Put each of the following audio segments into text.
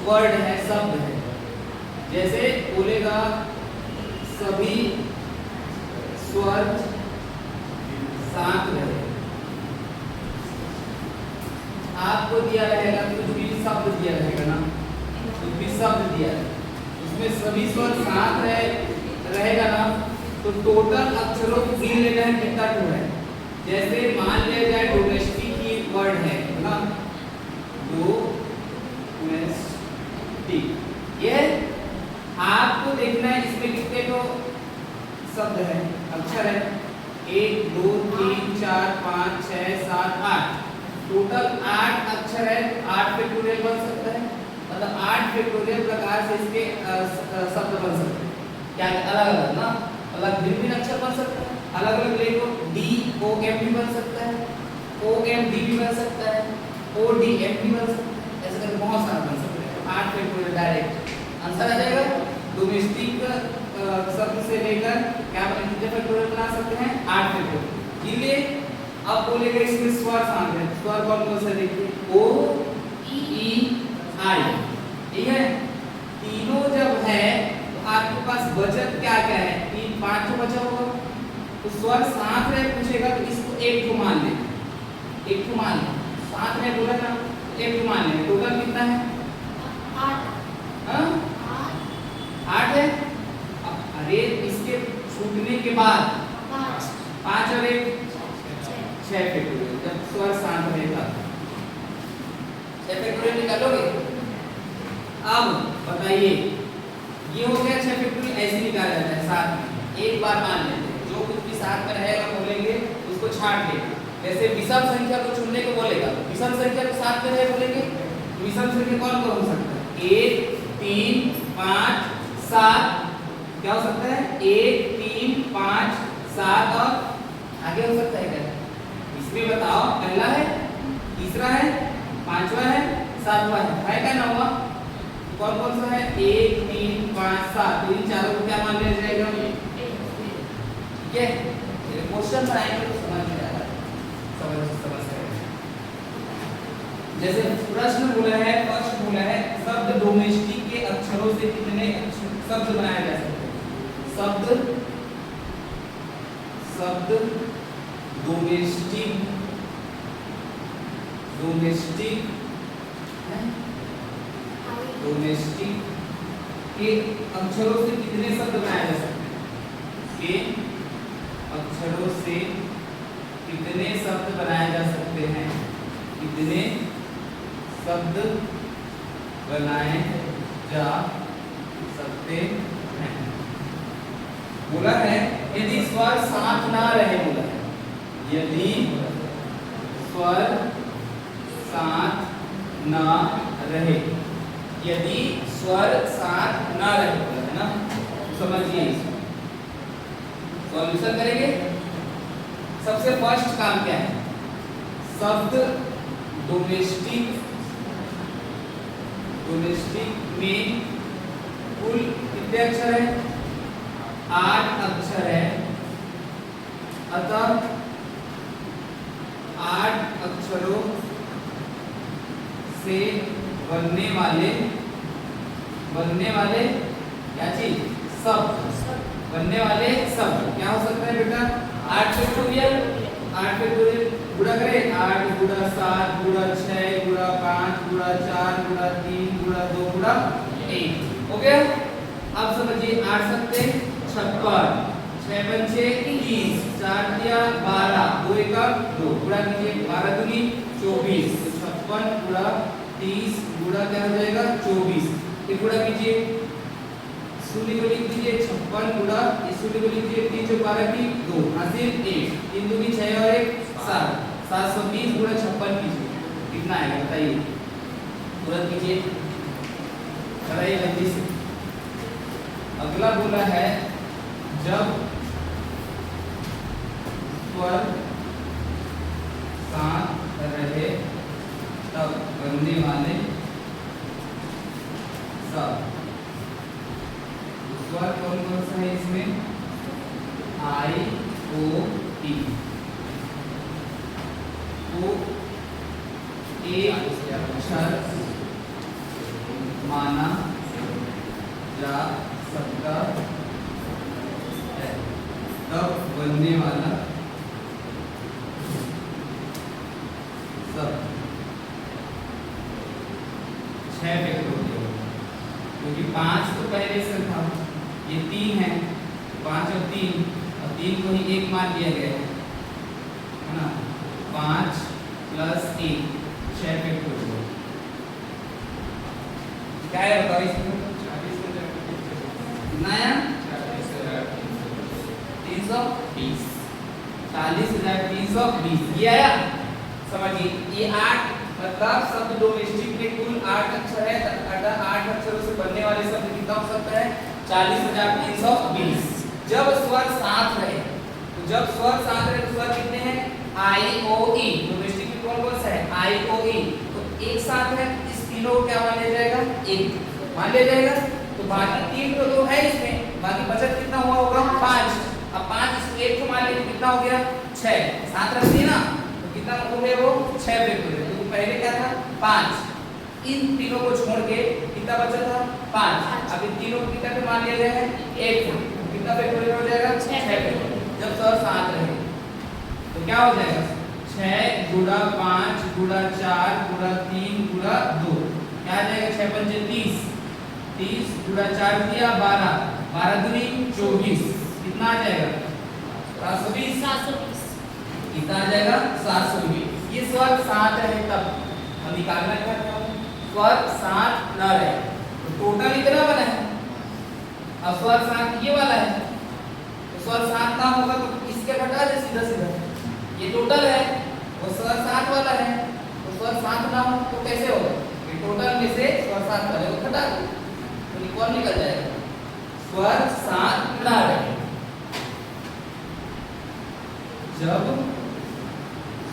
Word है, शब्द है। जैसे बोलेगा सभी स्वर साथ रहे, आपको दिया रहेगा कुछ भी शब्द दिया रहेगा ना, कुछ भी शब्द दिया है उसमें सभी स्वर साथ रहेगा ना, तो टोटल अक्षरों को गिन लेना है कितना टू है। जैसे मान लिया जाए डोमेस्टिक की वर्ड है ना, डोमेस्टिक, ये आपको देखना है इसमें कितने तो शब्द है, अक्षर है, 1 2 3 4 5 6 7 8, टोटल 8 अक्षर है। 8 फैक्टोरियल बन सकता है, मतलब 8 फैक्टोरियल प्रकार से इसके शब्द बन सकते हैं। क्या अलग अलग ना, अलग भिन्न अक्षर बन सकता है, अलग अलग लेखो डी ओ एम भी बन सकता है, ओ एम डी भी बन सकता है, ओ डी एम भी बन सकता है, ऐसे करके बहुत सारा बन सकता है। 8 फैक्टोरियल डायरेक्ट आंसर आ जाएगा। डोमेस्टिक शब्द से लेकर क्या कितने फैक्टोरियल बना सकते हैं, 8 फैक्टोरियल। इसलिए अब बोलेगा इसमें स्वर शामिल है, स्वर कौन कौन से देखिए, ओ ई आई, ठीक है। तीनों जब है तो आपके पास बचत क्या क्या है, 3 5 तो बचा होगा, तो स्वर साथ में पूछेगा तो इसको एक को मान ले, एक को मान ले, साथ में बोला ना एक को मान ले। टोटल कितना है, 8 8 है। अरे इसके छूटने के बाद 5 और 1 6 फैक्टोरियल, जब स्वर शांत रहेगा 6 फैक्टोरियल निकालोगे। अब बताइए ये हो गया 6 फैक्टोरियल, ऐसे निकाला जाता है साथ में, एक बार मान लेते हैं, जो कुछ भी साथ में रहेगा बोलेंगे उसको छाट लेंगे। जैसे विषम संख्या को चुनने को बोलेगा, विषम संख्या को साथ में रहे बोलेंगे, विषम संख्या कौन कौन हो सकता है, 1 3 5 7, क्या हो सकता है 1 3 5 7 और आगे हो सकता है क्या, इसमें बताओ, पहला है, तीसरा है, पांचवा है, सातवां है क्या, नौवां कौन कौन सा है, 1 3 5 7, तो इन चारों को क्या मान लिया जाएगा, ठीक है। क्वेश्चन बनाएंगे तो समझ में आएगा, समझ जैसे प्रश्न बोला है, फर्स्ट बोला है शब्द डोमेस्टिक के अक्षरों से कितने शब्द बनाए जा सकते हैं, शब्द डोमेस्टिक के अक्षरों से कितने शब्द बनाए जा सकते हैं, के अक्षरों से कितने शब्द बनाए जा सकते हैं, कितने शब्द बनाए जा सकते हैं। बोला है यदि स्वर साथ ना रहे, बोला है यदि स्वर साथ ना रहे, यदि स्वर साथ ना रहे, है ना, समझिए इसको सॉल्यूशन करेंगे। सबसे फर्स्ट काम क्या है, शब्द डोमेस्टिक में कुल कितने अक्षर है, 8 अक्षर है, अतः 8 अक्षरों से बनने वाले क्या चीज, शब्द, बनने वाले शब्द क्या हो सकता है बेटा, 8 फैक्टोरियल, 8 फैक्टोरियल गुणा करें, 8 गुणा 7 गुणा 6 गुणा 5 गुणा 4 गुणा 3 गुणा 2 गुणा 1, हो गया। अब समझिए 8 सत्ते 56, 6 पंचे 30, 4 दिया 12, 2 एका 2, गुणा कीजिए 12 दूनी 24, 56 गुणा 30 गुणा क्या हो जाएगा 24, फिर गुणा कीजिए, शून्य को लिख दीजिए 56 गुणा, इस शून्य को लिख दीजिए 3 × 12 की 2, हासिल 1, 3 दूनी 6 और 1 7, 720 गुणा 56 कीजिए, कितना आएगा बताइए, तुरंत कीजिए, कराइए जल्दी से। अगला बोला है जब स्वर साथ रहे तब बनने वाले शब्द, स्वर कौन कौन सा है इसमें, आई ओ टी, तो एक अक्षर माना जा सकता है, तब बनने वाला सब 6 फैक्टोरियल, क्योंकि 5 तो पहले से था, ये 3 है, 5 और 3 को ही 1 मान लिया गया है ना। 5 + 1 6 फैक्टोरियल क्या है बताओ इसमें? कितना है? 320, 40,320 ये आया। समझिए ये 8 मतलब शब्द डोमेस्टिक में कुल 8 अक्षर है, 8 अक्षरों से बनने वाले शब्द कितना हो सकता है? 40,320। जब स्वर साथ रहे, तो जब स्वर साथ रहे तो स्वर कितने हैं? आई ओ ई। डोमेस्टिक में कौन सा है? आई ओ ई। तो एक साथ है, इस तीनों को क्या मान लिया जाएगा? एक मान लिया जाएगा। तो बाकी 3 तो 2 है इसमें, बाकी बचत कितना हुआ होगा? 5। अब 5 इसको 1 को मान लिया तो कितना हो गया? 6। साथ रख दिए ना, तो कितना हो गया वो? 6 फैक्टोरियल। तो पहले क्या था? 5। इन तीनों को छोड़ के कितना बचा था? 5। अब इन तीनों को कितना मान लिया गया है? 1। कितना फैक्टोरियल हो जाएगा? 6 फैक्टोरियल। जब स्वर साथ रहे तो क्या हो जाएगा? 6 गुणा 5 गुणा 4 गुणा 3 गुणा 2 क्या आ जाएगा? 6 पंचे 30, 30 गुणा 4 दिया 12, 12 दूनी 24, कितना आ जाएगा? 720। कितना आ जाएगा? 720। ये स्वर साथ रहे तब हम निकालना क्या है? स्वर साथ न रहे तो टोटल इतना बना है। अब स्वर साथ ये वाला है, तो स्वर साथ ना होगा तो इसके घटा दे सीधा सीधा। ये टोटल है, वो स्वर साथ वाला है, तो स्वर साथ ना हो तो कैसे होगा? ये टोटल में से स्वर साथ वाले को घटा दो तो कौन निकल जाएगा? स्वर साथ ना रहे। जब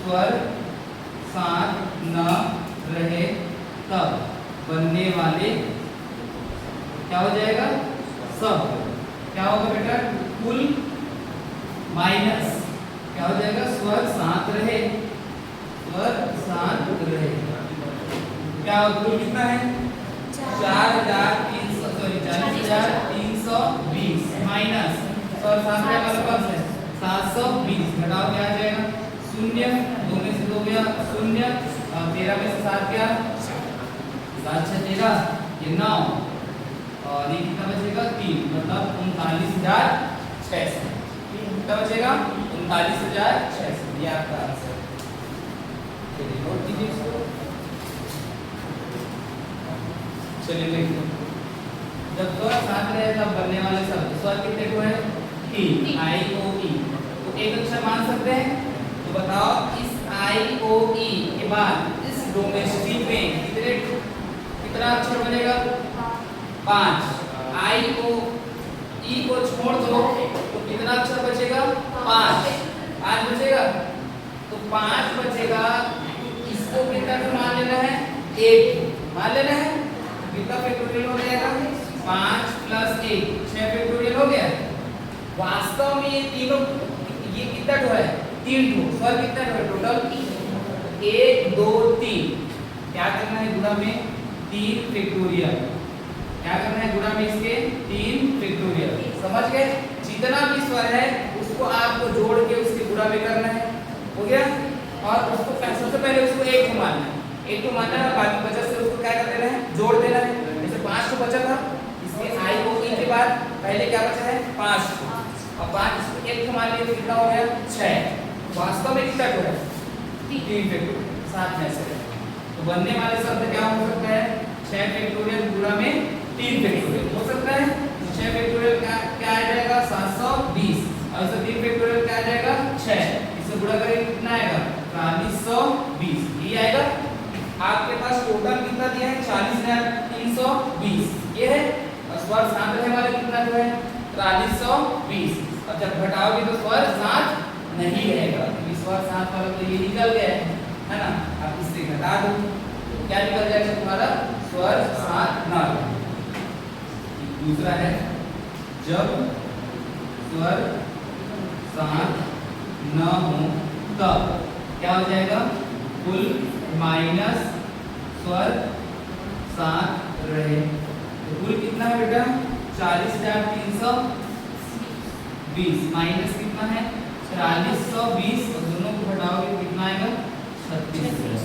स्वर साथ न रहे तब बनने वाले क्या हो जाएगा? सब क्या होगा बेटा? कुल माइनस क्या हो जाएगा? स्वर साथ रहे, स्वर साथ रहे क्या कुल कितना है? 40,320 माइनस स्वर साथ रहे वाला कौन है? 720 घटाओ क्या आ जाएगा? 0, 2 में से 2 गया 0, और 13 में से 7 गया 7 6 13, ये 9 और ये कितना बचेगा? 3, मतलब 39,600। कितना बचेगा? 39,600। ये आपका आंसर। चलिए नोट कीजिए इसको। चलिए देखिए, जब स्वर साथ रहे तब बनने वाले शब्द स्वर कितने को है? 3 आई ओ ई। तो एक अक्षर मान सकते हैं, तो बताओ इस आई ओ ई के बाद इस डोमेस्टिक में कितना अक्षर बनेगा? 5। आई ओ ई को छोड़ दो तो कितना अक्षर बचेगा? 5 बचेगा। तो 5 बचेगा, इसको कितना मान लेना है? 1 मान लेना है। कितना फैक्टोरियल हो जाएगा? 5 + 1 6 फैक्टोरियल हो गया। वास्तव में ये तीनों ये कितना ठो है? 3 ठो। स्वर कितना ठो है टोटल? 1 2 3। क्या करना है गुणा में? 3 फैक्टोरियल। क्या करना है गुणा में इसके? 3 फैक्टोरियल। समझ गए? जितना भी स्वर है उसको आपको जोड़ के उसके गुणा में करना है। हो गया? और उसको सबसे पहले उसको 1 को मानना है, 1 को मानना है, बाकी बचा से उसको क्या कर देना है? जोड़ देना है। जैसे 5 को बचा था, इसमें आई ओ ई के बाद पहले क्या बचा है? 5 को, और 5 इसको 1 को मान लिया तो कितना हो गया? 6। वास्तव में कितना हो गया? 3 फैक्टोरियल। 7 में से तो बनने वाले शब्द क्या हो सकता है? 6 फैक्टोरियल गुणा में 3 फैक्टोरियल हो सकता है। 6 फैक्टोरियल क्या आ जाएगा? 720, और इससे 3 फैक्टोरियल क्या आ जाएगा? 6। इसे गुणा करेंगे कितना आएगा? 4420। ये आएगा। आपके पास टोटल कितना दिया है? 40,320 ये है, और स्वर साथ रहने वाले कितना जो है? 4320। अब जब घटाओगे तो स्वर साथ नहीं रहेगा, क्योंकि स्वर साथ वाला तो ये निकल गया है ना। अब इससे घटा दो तो क्या निकल जाएगा तुम्हारा? स्वर साथ ना रहे। दूसरा है जब स्वर साथ न हो तब क्या हो जाएगा? कुल माइनस स्वर 7 रहे। तो कुल कितना है बेटा 40,320 माइनस कितना है 40,120 और दोनों को घटाओगे कितना आएगा 36।